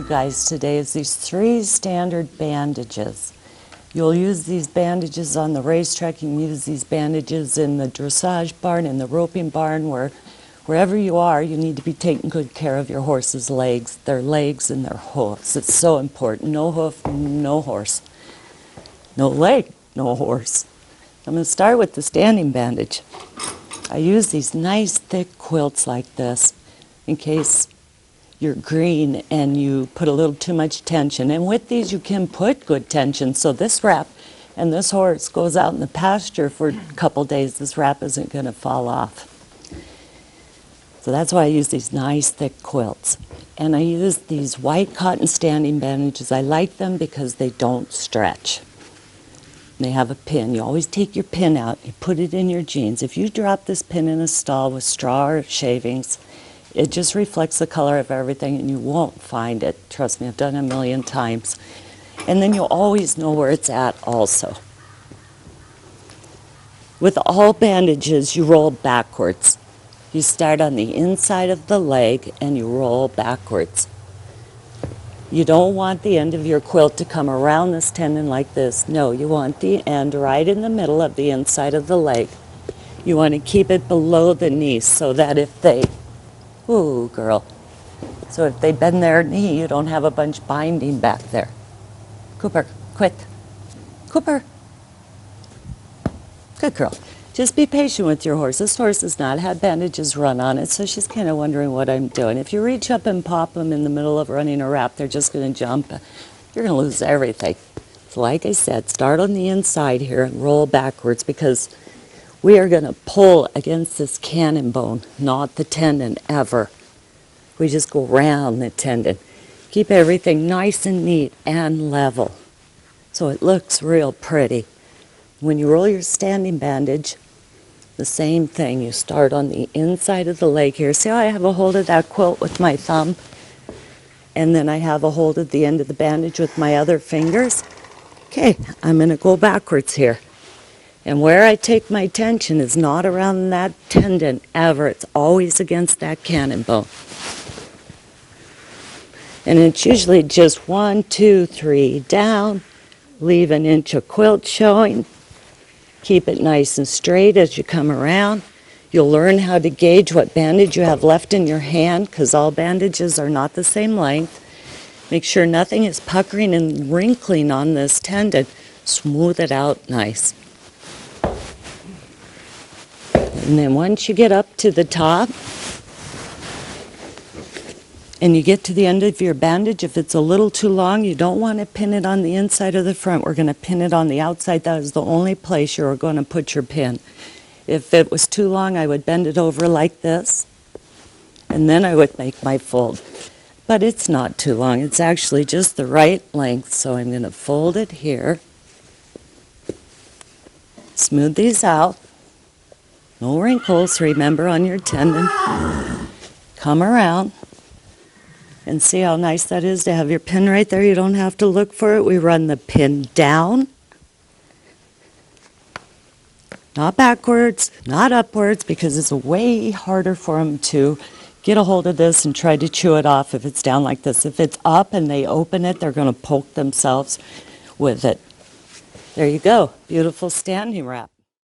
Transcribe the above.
you guys today is these 3 standard bandages. You'll use these bandages on the racetrack. You can use these bandages in the dressage barn, in the roping barn, wherever you are, you need to be taking good care of your horse's legs, their legs and their hoofs. It's so important. No hoof, no horse. No leg, no horse. I'm going to start with the standing bandage. I use these nice thick quilts like this in case you're green and you put a little too much tension. And with these you can put good tension. So this wrap, and this horse goes out in the pasture for a couple days, this wrap isn't going to fall off. So that's why I use these nice thick quilts. And I use these white cotton standing bandages. I like them because they don't stretch. They have a pin. You always take your pin out, you put it in your jeans. If you drop this pin in a stall with straw or shavings, it just reflects the color of everything and you won't find it. Trust me, I've done it a million times. And then you'll always know where it's at also. With all bandages, you roll backwards. You start on the inside of the leg and you roll backwards. You don't want the end of your quilt to come around this tendon like this. No, you want the end right in the middle of the inside of the leg. You want to keep it below the knee so that if they, ooh, girl. So if they bend their knee, you don't have a bunch binding back there. Cooper, quit. Cooper. Good girl. Just be patient with your horse. This horse has not had bandages run on it, so she's kind of wondering what I'm doing. If you reach up and pop them in the middle of running a wrap, they're just going to jump. You're going to lose everything. So like I said, start on the inside here and roll backwards because we are going to pull against this cannon bone, not the tendon ever. We just go round the tendon. Keep everything nice and neat and level so it looks real pretty. When you roll your standing bandage, the same thing. You start on the inside of the leg here. See how I have a hold of that quilt with my thumb? And then I have a hold of the end of the bandage with my other fingers. Okay, I'm going to go backwards here. And where I take my tension is not around that tendon ever. It's always against that cannon bone. And it's usually just 1, 2, 3 down. Leave an inch of quilt showing. Keep it nice and straight as you come around. You'll learn how to gauge what bandage you have left in your hand because all bandages are not the same length. Make sure nothing is puckering and wrinkling on this tendon. Smooth it out nice. And then once you get up to the top and you get to the end of your bandage, if it's a little too long, you don't want to pin it on the inside or the front. We're going to pin it on the outside. That is the only place you're going to put your pin. If it was too long, I would bend it over like this, and then I would make my fold. But it's not too long. It's actually just the right length, so I'm going to fold it here. Smooth these out. No wrinkles, remember, on your tendon. Come around. And see how nice that is to have your pin right there. You don't have to look for it. We run the pin down, not backwards, not upwards, because it's way harder for them to get a hold of this and try to chew it off if it's down like this. If it's up and they open it, they're going to poke themselves with it. There you go. Beautiful standing wrap.